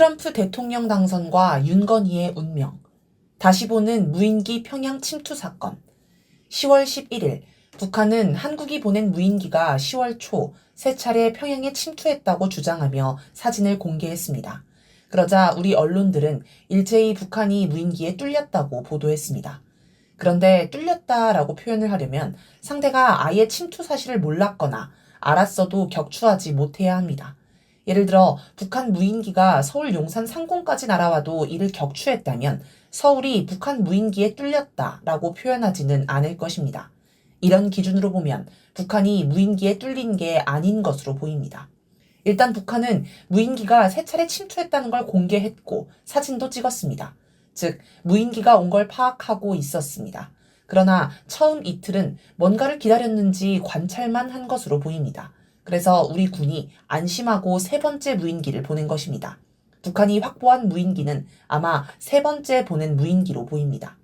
트럼프 대통령 당선과 윤건희의 운명, 다시 보는 무인기 평양 침투 사건. 10월 11일, 북한은 한국이 보낸 무인기가 10월 초 세 차례 평양에 침투했다고 주장하며 사진을 공개했습니다. 그러자 우리 언론들은 일제히 북한이 무인기에 뚫렸다고 보도했습니다. 그런데 뚫렸다라고 표현을 하려면 상대가 아예 침투 사실을 몰랐거나 알았어도 격추하지 못해야 합니다. 예를 들어 북한 무인기가 서울 용산 상공까지 날아와도 이를 격추했다면 서울이 북한 무인기에 뚫렸다라고 표현하지는 않을 것입니다. 이런 기준으로 보면 북한이 무인기에 뚫린 게 아닌 것으로 보입니다. 일단 북한은 무인기가 세 차례 침투했다는 걸 공개했고 사진도 찍었습니다. 즉 무인기가 온 걸 파악하고 있었습니다. 그러나 처음 이틀은 뭔가를 기다렸는지 관찰만 한 것으로 보입니다. 그래서 우리 군이 안심하고 세 번째 무인기를 보낸 것입니다. 북한이 확보한 무인기는 아마 세 번째 보낸 무인기로 보입니다.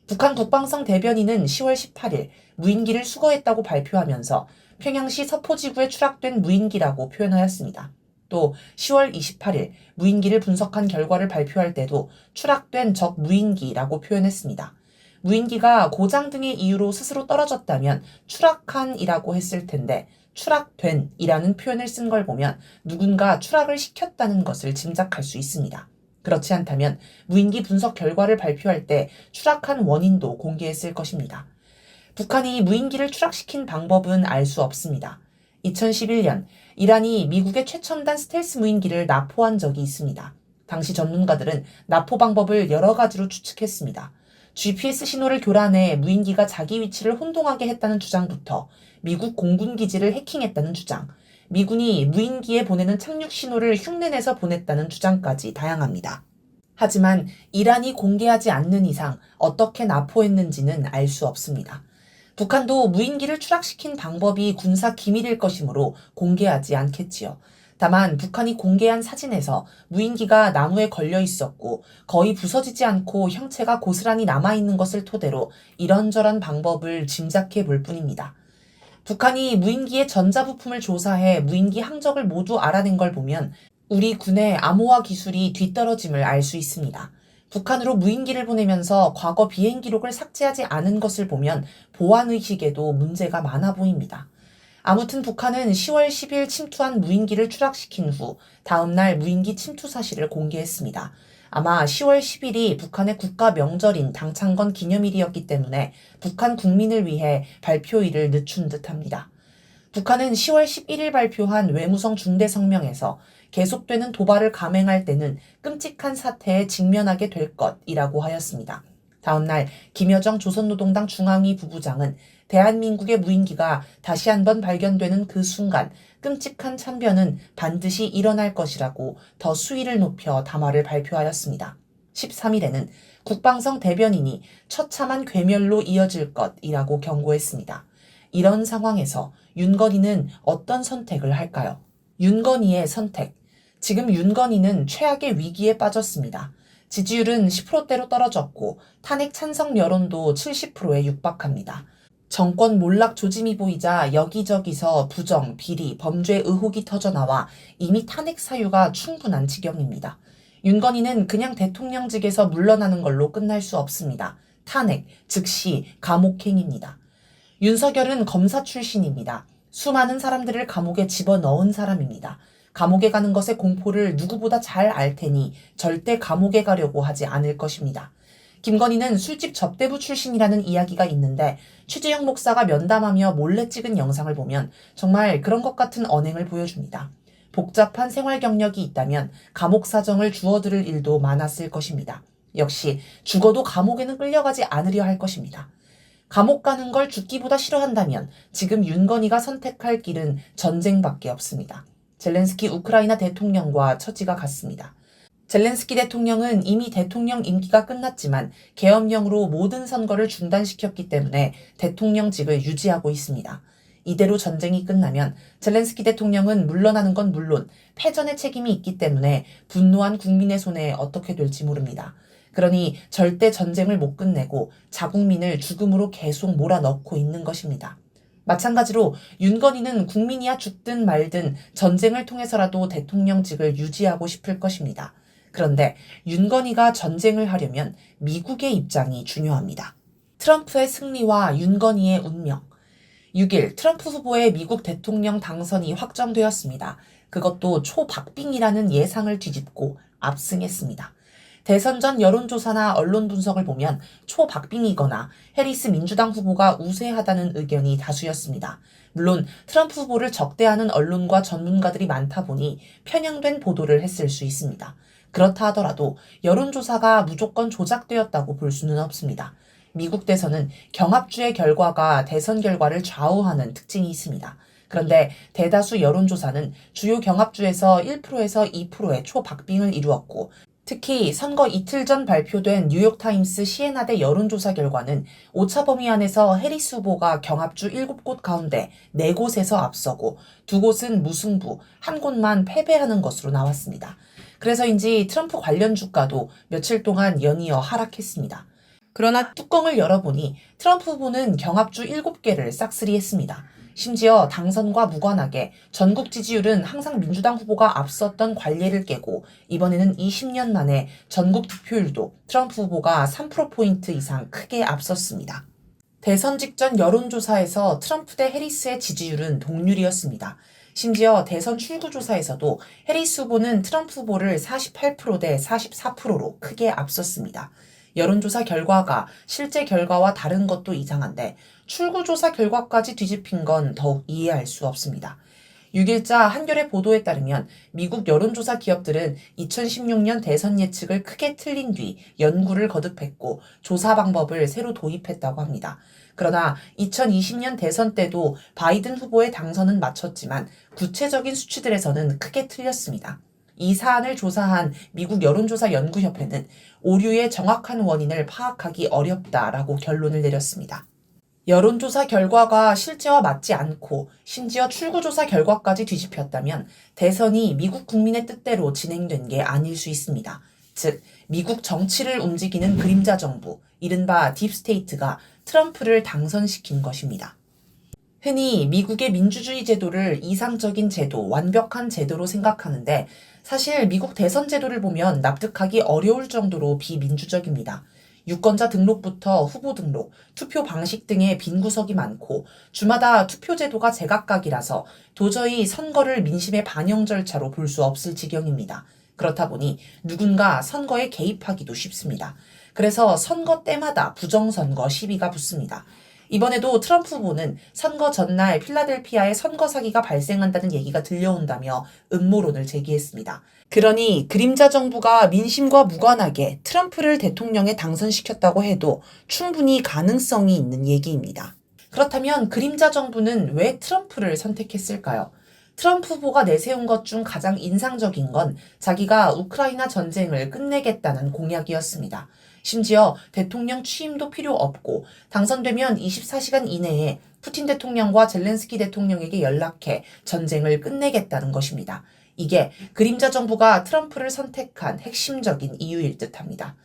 북한 국방성 대변인은 10월 18일 무인기를 수거했다고 발표하면서 평양시 서포지구에 추락된 무인기라고 표현하였습니다. 또 10월 28일 무인기를 분석한 결과를 발표할 때도 추락된 적 무인기라고 표현했습니다. 무인기가 고장 등의 이유로 스스로 떨어졌다면 추락한이라고 했을 텐데 추락된 이라는 표현을 쓴 걸 보면 누군가 추락을 시켰다는 것을 짐작할 수 있습니다. 그렇지 않다면 무인기 분석 결과를 발표할 때 추락한 원인도 공개했을 것입니다. 북한이 무인기를 추락시킨 방법은 알 수 없습니다. 2011년 이란이 미국의 최첨단 스텔스 무인기를 납포한 적이 있습니다. 당시 전문가들은 납포 방법을 여러 가지로 추측했습니다. GPS 신호를 교란해 무인기가 자기 위치를 혼동하게 했다는 주장부터 미국 공군 기지를 해킹했다는 주장, 미군이 무인기에 보내는 착륙 신호를 흉내내서 보냈다는 주장까지 다양합니다. 하지만 이란이 공개하지 않는 이상 어떻게 납포했는지는 알 수 없습니다. 북한도 무인기를 추락시킨 방법이 군사 기밀일 것이므로 공개하지 않겠지요. 다만 북한이 공개한 사진에서 무인기가 나무에 걸려 있었고 거의 부서지지 않고 형체가 고스란히 남아있는 것을 토대로 이런저런 방법을 짐작해 볼 뿐입니다. 북한이 무인기의 전자부품을 조사해 무인기 항적을 모두 알아낸 걸 보면 우리 군의 암호화 기술이 뒤떨어짐을 알 수 있습니다. 북한으로 무인기를 보내면서 과거 비행 기록을 삭제하지 않은 것을 보면 보안의식에도 문제가 많아 보입니다. 아무튼 북한은 10월 10일 침투한 무인기를 추락시킨 후 다음날 무인기 침투 사실을 공개했습니다. 아마 10월 10일이 북한의 국가 명절인 당창건 기념일이었기 때문에 북한 국민을 위해 발표일을 늦춘 듯합니다. 북한은 10월 11일 발표한 외무성 중대 성명에서 계속되는 도발을 감행할 때는 끔찍한 사태에 직면하게 될 것이라고 하였습니다. 다음날 김여정 조선노동당 중앙위 부부장은 대한민국의 무인기가 다시 한번 발견되는 그 순간 끔찍한 참변은 반드시 일어날 것이라고 더 수위를 높여 담화를 발표하였습니다. 13일에는 국방성 대변인이 처참한 괴멸로 이어질 것이라고 경고했습니다. 이런 상황에서 윤건희는 어떤 선택을 할까요? 윤건희의 선택. 지금 윤건희는 최악의 위기에 빠졌습니다. 지지율은 10%대로 떨어졌고 탄핵 찬성 여론도 70%에 육박합니다. 정권 몰락 조짐이 보이자 여기저기서 부정, 비리, 범죄 의혹이 터져나와 이미 탄핵 사유가 충분한 지경입니다. 윤건희는 그냥 대통령직에서 물러나는 걸로 끝날 수 없습니다. 탄핵, 즉시 감옥행입니다. 윤석열은 검사 출신입니다. 수많은 사람들을 감옥에 집어넣은 사람입니다. 감옥에 가는 것의 공포를 누구보다 잘 알 테니 절대 감옥에 가려고 하지 않을 것입니다. 김건희는 술집 접대부 출신이라는 이야기가 있는데 최재형 목사가 면담하며 몰래 찍은 영상을 보면 정말 그런 것 같은 언행을 보여줍니다. 복잡한 생활 경력이 있다면 감옥 사정을 주워들을 일도 많았을 것입니다. 역시 죽어도 감옥에는 끌려가지 않으려 할 것입니다. 감옥 가는 걸 죽기보다 싫어한다면 지금 윤건희가 선택할 길은 전쟁밖에 없습니다. 젤렌스키 우크라이나 대통령과 처지가 같습니다. 젤렌스키 대통령은 이미 대통령 임기가 끝났지만 계엄령으로 모든 선거를 중단시켰기 때문에 대통령직을 유지하고 있습니다. 이대로 전쟁이 끝나면 젤렌스키 대통령은 물러나는 건 물론 패전의 책임이 있기 때문에 분노한 국민의 손에 어떻게 될지 모릅니다. 그러니 절대 전쟁을 못 끝내고 자국민을 죽음으로 계속 몰아넣고 있는 것입니다. 마찬가지로 윤건희는 국민이야 죽든 말든 전쟁을 통해서라도 대통령직을 유지하고 싶을 것입니다. 그런데 윤건희가 전쟁을 하려면 미국의 입장이 중요합니다. 트럼프의 승리와 윤건희의 운명. 6일 트럼프 후보의 미국 대통령 당선이 확정되었습니다. 그것도 초박빙이라는 예상을 뒤집고 압승했습니다. 대선 전 여론조사나 언론 분석을 보면 초박빙이거나 해리스 민주당 후보가 우세하다는 의견이 다수였습니다. 물론 트럼프 후보를 적대하는 언론과 전문가들이 많다 보니 편향된 보도를 했을 수 있습니다. 그렇다 하더라도 여론조사가 무조건 조작되었다고 볼 수는 없습니다. 미국 대선은 경합주의 결과가 대선 결과를 좌우하는 특징이 있습니다. 그런데 대다수 여론조사는 주요 경합주에서 1%에서 2%의 초박빙을 이루었고, 특히 선거 이틀 전 발표된 뉴욕타임스 시에나대 여론조사 결과는 오차 범위 안에서 해리스 후보가 경합주 7곳 가운데 4곳에서 앞서고 2곳은 무승부, 1곳만 패배하는 것으로 나왔습니다. 그래서인지 트럼프 관련 주가도 며칠 동안 연이어 하락했습니다. 그러나 뚜껑을 열어보니 트럼프 후보는 경합주 7개를 싹쓸이했습니다. 심지어 당선과 무관하게 전국 지지율은 항상 민주당 후보가 앞섰던 관례를 깨고 이번에는 20년 만에 전국 득표율도 트럼프 후보가 3%포인트 이상 크게 앞섰습니다. 대선 직전 여론조사에서 트럼프 대 해리스의 지지율은 동률이었습니다. 심지어 대선 출구조사에서도 해리스 후보는 트럼프 후보를 48%대 44%로 크게 앞섰습니다. 여론조사 결과가 실제 결과와 다른 것도 이상한데 출구조사 결과까지 뒤집힌 건 더욱 이해할 수 없습니다. 6일자 한겨레 보도에 따르면 미국 여론조사 기업들은 2016년 대선 예측을 크게 틀린 뒤 연구를 거듭했고 조사 방법을 새로 도입했다고 합니다. 그러나 2020년 대선 때도 바이든 후보의 당선은 맞췄지만 구체적인 수치들에서는 크게 틀렸습니다. 이 사안을 조사한 미국 여론조사 연구협회는 오류의 정확한 원인을 파악하기 어렵다라고 결론을 내렸습니다. 여론조사 결과가 실제와 맞지 않고 심지어 출구조사 결과까지 뒤집혔다면 대선이 미국 국민의 뜻대로 진행된 게 아닐 수 있습니다. 즉, 미국 정치를 움직이는 그림자 정부, 이른바 딥스테이트가 트럼프를 당선시킨 것입니다. 흔히 미국의 민주주의 제도를 이상적인 제도, 완벽한 제도로 생각하는데 사실 미국 대선 제도를 보면 납득하기 어려울 정도로 비민주적입니다. 유권자 등록부터 후보 등록, 투표 방식 등의 빈 구석이 많고 주마다 투표 제도가 제각각이라서 도저히 선거를 민심의 반영 절차로 볼 수 없을 지경입니다. 그렇다 보니 누군가 선거에 개입하기도 쉽습니다. 그래서 선거 때마다 부정선거 시비가 붙습니다. 이번에도 트럼프 후보는 선거 전날 필라델피아에 선거 사기가 발생한다는 얘기가 들려온다며 음모론을 제기했습니다. 그러니 그림자 정부가 민심과 무관하게 트럼프를 대통령에 당선시켰다고 해도 충분히 가능성이 있는 얘기입니다. 그렇다면 그림자 정부는 왜 트럼프를 선택했을까요? 트럼프 후보가 내세운 것 중 가장 인상적인 건 자기가 우크라이나 전쟁을 끝내겠다는 공약이었습니다. 심지어 대통령 취임도 필요 없고 당선되면 24시간 이내에 푸틴 대통령과 젤렌스키 대통령에게 연락해 전쟁을 끝내겠다는 것입니다. 이게 그림자 정부가 트럼프를 선택한 핵심적인 이유일 듯합니다.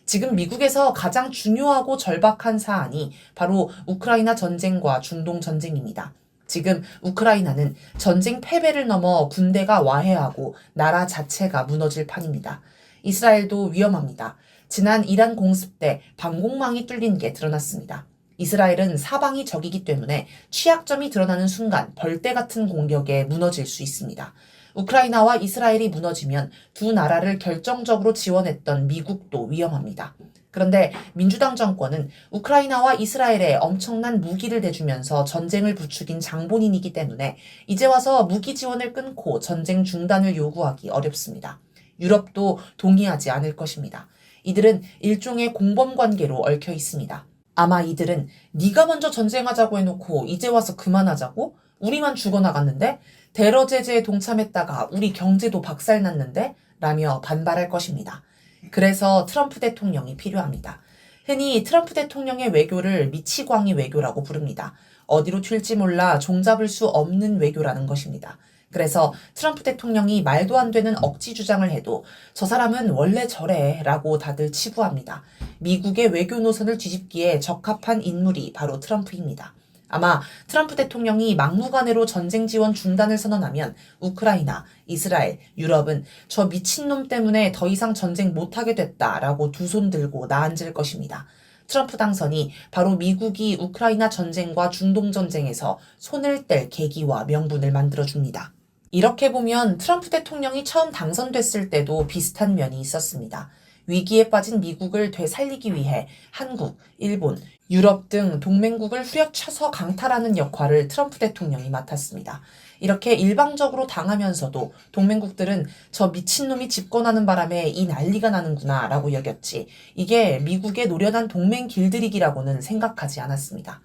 지금 미국에서 가장 중요하고 절박한 사안이 바로 우크라이나 전쟁과 중동 전쟁입니다. 지금 우크라이나는 전쟁 패배를 넘어 군대가 와해하고 나라 자체가 무너질 판입니다. 이스라엘도 위험합니다. 지난 이란 공습 때 방공망이 뚫린 게 드러났습니다. 이스라엘은 사방이 적이기 때문에 취약점이 드러나는 순간 벌떼 같은 공격에 무너질 수 있습니다. 우크라이나와 이스라엘이 무너지면 두 나라를 결정적으로 지원했던 미국도 위험합니다. 그런데 민주당 정권은 우크라이나와 이스라엘에 엄청난 무기를 대주면서 전쟁을 부추긴 장본인이기 때문에 이제 와서 무기 지원을 끊고 전쟁 중단을 요구하기 어렵습니다. 유럽도 동의하지 않을 것입니다. 이들은 일종의 공범 관계로 얽혀 있습니다. 아마 이들은 네가 먼저 전쟁하자고 해놓고 이제 와서 그만하자고? 우리만 죽어나갔는데? 테러 제재에 동참했다가 우리 경제도 박살났는데? 라며 반발할 것입니다. 그래서 트럼프 대통령이 필요합니다. 흔히 트럼프 대통령의 외교를 미치광이 외교라고 부릅니다. 어디로 튈지 몰라 종잡을 수 없는 외교라는 것입니다. 그래서 트럼프 대통령이 말도 안 되는 억지 주장을 해도 저 사람은 원래 저래 라고 다들 치부합니다. 미국의 외교 노선을 뒤집기에 적합한 인물이 바로 트럼프입니다. 아마 트럼프 대통령이 막무가내로 전쟁 지원 중단을 선언하면 우크라이나, 이스라엘, 유럽은 저 미친놈 때문에 더 이상 전쟁 못하게 됐다라고 두 손 들고 나앉을 것입니다. 트럼프 당선이 바로 미국이 우크라이나 전쟁과 중동 전쟁에서 손을 뗄 계기와 명분을 만들어줍니다. 이렇게 보면 트럼프 대통령이 처음 당선됐을 때도 비슷한 면이 있었습니다. 위기에 빠진 미국을 되살리기 위해 한국, 일본, 유럽 등 동맹국을 후려쳐서 강탈하는 역할을 트럼프 대통령이 맡았습니다. 이렇게 일방적으로 당하면서도 동맹국들은 저 미친놈이 집권하는 바람에 이 난리가 나는구나 라고 여겼지, 이게 미국의 노련한 동맹 길들이기라고는 생각하지 않았습니다.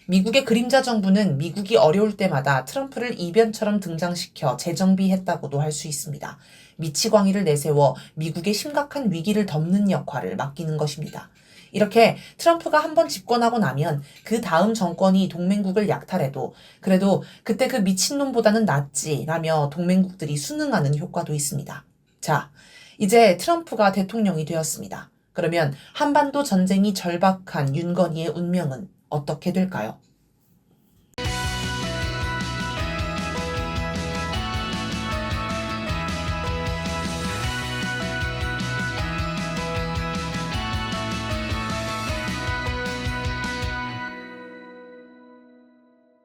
미국의 그림자 정부는 미국이 어려울 때마다 트럼프를 이변처럼 등장시켜 재정비했다고도 할 수 있습니다. 미치광이를 내세워 미국의 심각한 위기를 덮는 역할을 맡기는 것입니다. 이렇게 트럼프가 한번 집권하고 나면 그 다음 정권이 동맹국을 약탈해도 그래도 그때 그 미친놈보다는 낫지 라며 동맹국들이 순응하는 효과도 있습니다. 자, 이제 트럼프가 대통령이 되었습니다. 그러면 한반도 전쟁이 절박한 윤건희의 운명은 어떻게 될까요?